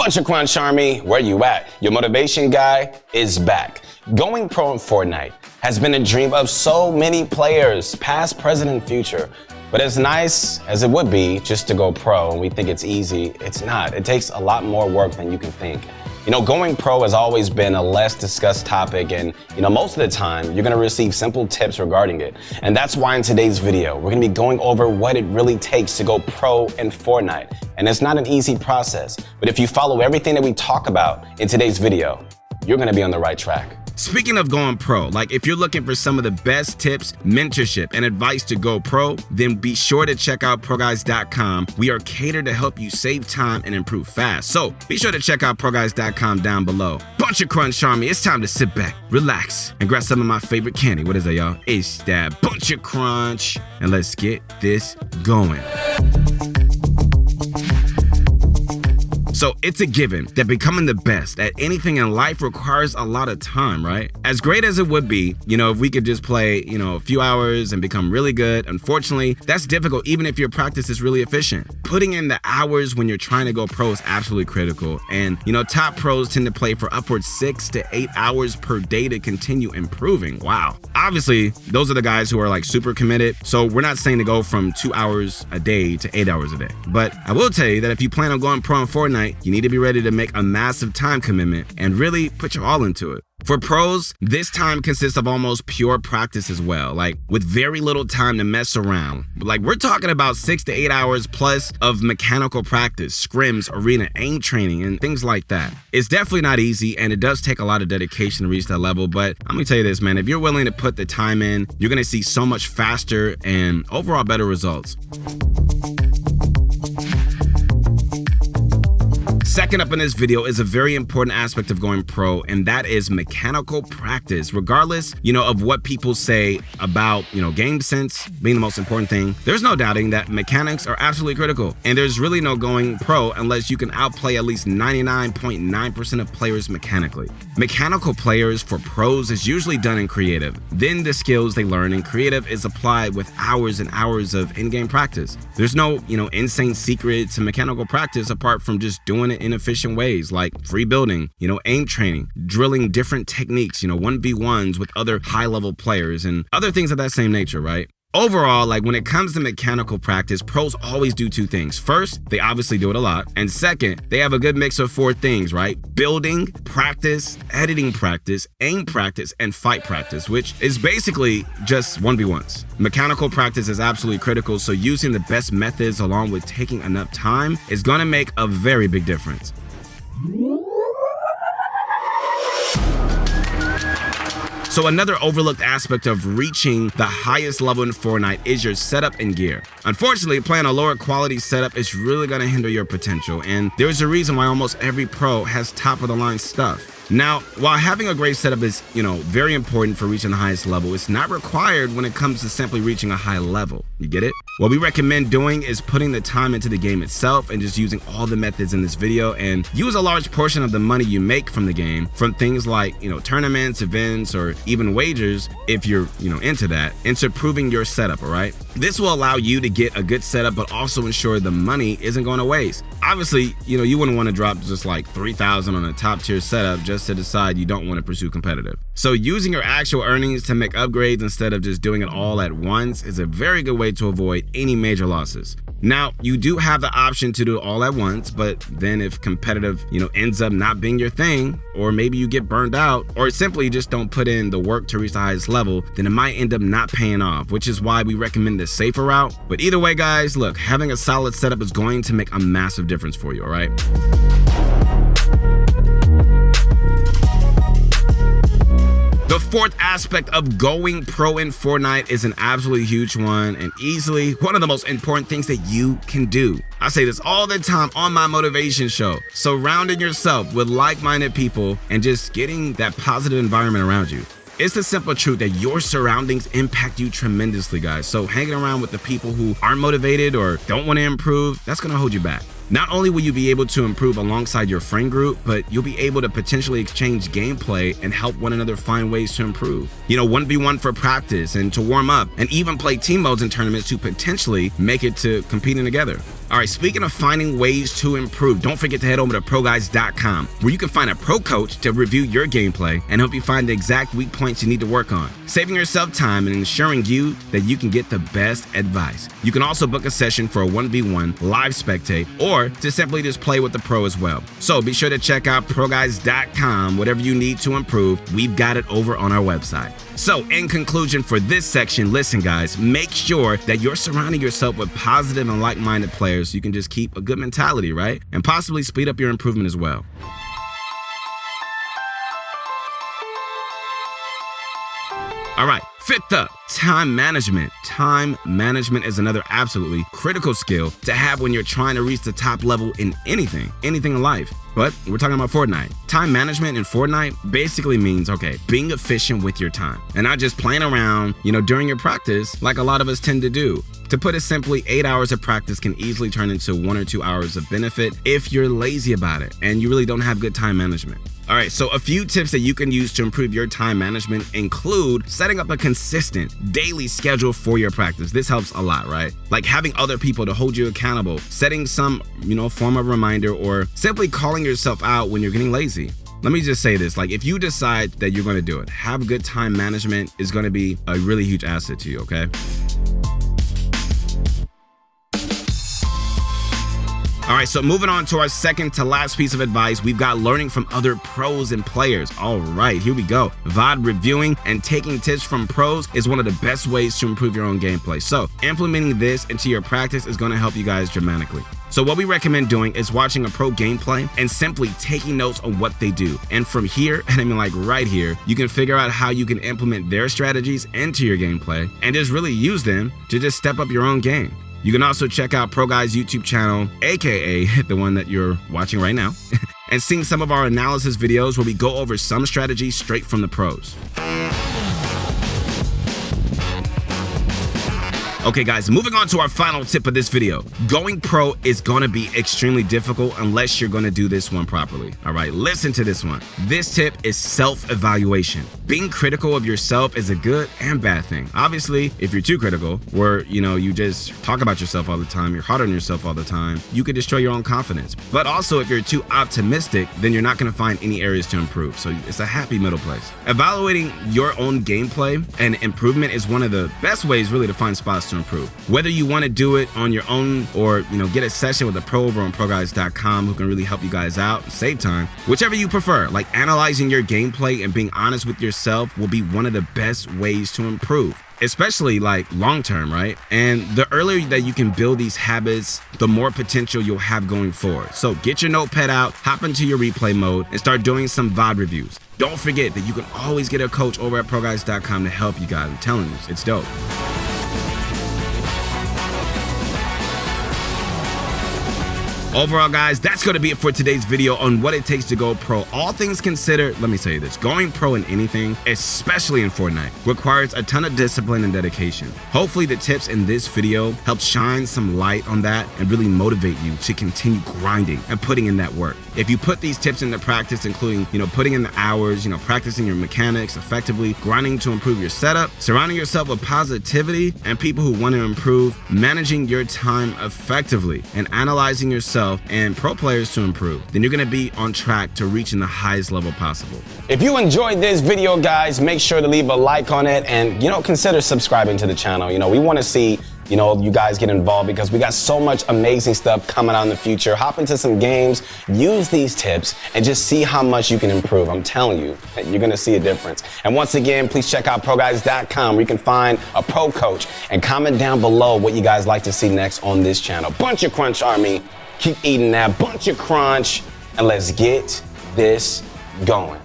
Bunch of Crunch Army, where you at? Your motivation guy is back. Going pro in Fortnite has been a dream of so many players, past, present, and future. But as nice as it would be just to go pro and we think it's easy, it's not. It takes a lot more work than you can think. You know, going pro has always been a less discussed topic, and most of the time you're gonna receive simple tips regarding it. And that's why in today's video, we're gonna be going over what it really takes to go pro in Fortnite. And it's not an easy process, but if you follow everything that we talk about in today's video, you're gonna be on the right track. Speaking of going pro, if you're looking for some of the best tips, mentorship, and advice to go pro, then be sure to check out ProGuys.com. We are catered to help you save time and improve fast. So be sure to check out ProGuys.com down below. Bunch of Crunch Army, it's time to sit back, relax, and grab some of my favorite candy. What is that, y'all? It's that Bunch of Crunch. And let's get this going. So it's a given that becoming the best at anything in life requires a lot of time, right? As great as it would be, if we could just play, a few hours and become really good, unfortunately, that's difficult even if your practice is really efficient. Putting in the hours when you're trying to go pro is absolutely critical. And, top pros tend to play for upwards 6 to 8 hours per day to continue improving. Wow. Obviously, those are the guys who are super committed. So we're not saying to go from 2 hours a day to 8 hours a day. But I will tell you that if you plan on going pro in Fortnite, you need to be ready to make a massive time commitment and really put your all into it. For pros, this time consists of almost pure practice as well, with very little time to mess around. We're talking about 6 to 8 hours plus of mechanical practice, scrims, arena, aim training, and things like that. It's definitely not easy, and it does take a lot of dedication to reach that level, but I'm gonna tell you this, man, if you're willing to put the time in, you're gonna see so much faster and overall better results. Second up in this video is a very important aspect of going pro, and that is mechanical practice. Regardless, of what people say about, game sense being the most important thing, there's no doubting that mechanics are absolutely critical. And there's really no going pro unless you can outplay at least 99.9% of players mechanically. Mechanical players for pros is usually done in creative. Then the skills they learn in creative is applied with hours and hours of in-game practice. There's no, insane secret to mechanical practice apart from just doing it in efficient ways like free building, aim training, drilling different techniques, 1v1s with other high-level players and other things of that same nature, right? Overall, when it comes to mechanical practice, pros always do two things. First, they obviously do it a lot. And second, they have a good mix of 4 things, right? Building, practice, editing practice, aim practice, and fight practice, which is basically just 1v1s. Mechanical practice is absolutely critical, so using the best methods along with taking enough time is going to make a very big difference. So another overlooked aspect of reaching the highest level in Fortnite is your setup and gear. Unfortunately, playing a lower quality setup is really going to hinder your potential, and there's a reason why almost every pro has top of the line stuff. Now, while having a great setup is, very important for reaching the highest level, it's not required when it comes to simply reaching a high level. You get it? What we recommend doing is putting the time into the game itself and just using all the methods in this video, and use a large portion of the money you make from the game from things like, tournaments, events, or even wagers, if you're, into that, into improving your setup, all right? This will allow you to get a good setup, but also ensure the money isn't going to waste. Obviously, you wouldn't want to drop just $3,000 on a top tier setup just to decide you don't want to pursue competitive. So using your actual earnings to make upgrades instead of just doing it all at once is a very good way to avoid any major losses. Now, you do have the option to do it all at once, but then if competitive, ends up not being your thing, or maybe you get burned out, or simply just don't put in the work to reach the highest level, then it might end up not paying off, which is why we recommend the safer route. But either way, guys, look, having a solid setup is going to make a massive difference for you, all right? The fourth aspect of going pro in Fortnite is an absolutely huge one and easily one of the most important things that you can do. I say this all the time on my motivation show. Surrounding yourself with like-minded people and just getting that positive environment around you. It's the simple truth that your surroundings impact you tremendously, guys. So hanging around with the people who aren't motivated or don't want to improve, that's going to hold you back. Not only will you be able to improve alongside your friend group, but you'll be able to potentially exchange gameplay and help one another find ways to improve. 1v1 for practice and to warm up, and even play team modes in tournaments to potentially make it to competing together. All right, speaking of finding ways to improve, don't forget to head over to ProGuides.com, where you can find a pro coach to review your gameplay and help you find the exact weak points you need to work on, saving yourself time and ensuring that you can get the best advice. You can also book a session for a 1v1 live spectate or to simply just play with the pro as well. So be sure to check out ProGuides.com. Whatever you need to improve, we've got it over on our website. So in conclusion for this section, listen guys, make sure that you're surrounding yourself with positive and like-minded players so you can just keep a good mentality, right? And possibly speed up your improvement as well. All right, fifth up, time management. Time management is another absolutely critical skill to have when you're trying to reach the top level in anything in life. But we're talking about Fortnite. Time management in Fortnite basically means, being efficient with your time and not just playing around, during your practice like a lot of us tend to do. To put it simply, 8 hours of practice can easily turn into 1 or 2 hours of benefit if you're lazy about it and you really don't have good time management. All right, so a few tips that you can use to improve your time management include setting up a consistent daily schedule for your practice. This helps a lot, right? Like having other people to hold you accountable, setting some, form of reminder, or simply calling yourself out when you're getting lazy. Let me just say this, if you decide that you're going to do it, have good time management is going to be a really huge asset to you, okay? All right, so moving on to our second to last piece of advice, we've got learning from other pros and players. All right, here we go. VOD reviewing and taking tips from pros is one of the best ways to improve your own gameplay. So implementing this into your practice is going to help you guys dramatically. So what we recommend doing is watching a pro gameplay and simply taking notes on what they do. And from here, and I mean right here, you can figure out how you can implement their strategies into your gameplay and just really use them to just step up your own game. You can also check out Pro Guy's YouTube channel, aka the one that you're watching right now, and see some of our analysis videos where we go over some strategies straight from the pros. Okay guys, moving on to our final tip of this video. Going pro is gonna be extremely difficult unless you're gonna do this one properly. All right, listen to this one. This tip is self-evaluation. Being critical of yourself is a good and bad thing. Obviously, if you're too critical, where you just talk about yourself all the time, you're hard on yourself all the time, you could destroy your own confidence. But also, if you're too optimistic, then you're not gonna find any areas to improve. So it's a happy middle place. Evaluating your own gameplay and improvement is one of the best ways really to find spots to improve. Whether you want to do it on your own or get a session with a pro over on ProGuides.com who can really help you guys out and save time, whichever you prefer. Like analyzing your gameplay and being honest with yourself will be one of the best ways to improve, especially long term, right? And the earlier that you can build these habits, the more potential you'll have going forward. So get your notepad out, hop into your replay mode, and start doing some VOD reviews. Don't forget that you can always get a coach over at ProGuides.com to help you guys. I'm telling you, it's dope. Overall, guys, that's going to be it for today's video on what it takes to go pro. All things considered, let me say this, going pro in anything, especially in Fortnite, requires a ton of discipline and dedication. Hopefully the tips in this video help shine some light on that and really motivate you to continue grinding and putting in that work. If you put these tips into practice, including, putting in the hours, practicing your mechanics effectively, grinding to improve your setup, surrounding yourself with positivity and people who want to improve, managing your time effectively, and analyzing yourself and pro players to improve, then you're going to be on track to reaching the highest level possible. If you enjoyed this video, guys, make sure to leave a like on it and, consider subscribing to the channel. We want to see, you guys get involved because we got so much amazing stuff coming out in the future. Hop into some games, use these tips, and just see how much you can improve. I'm telling you, you're going to see a difference. And once again, please check out ProGuides.com where you can find a pro coach, and comment down below what you guys like to see next on this channel. Bunch of Crunch Army. Keep eating that bunch of crunch, and let's get this going.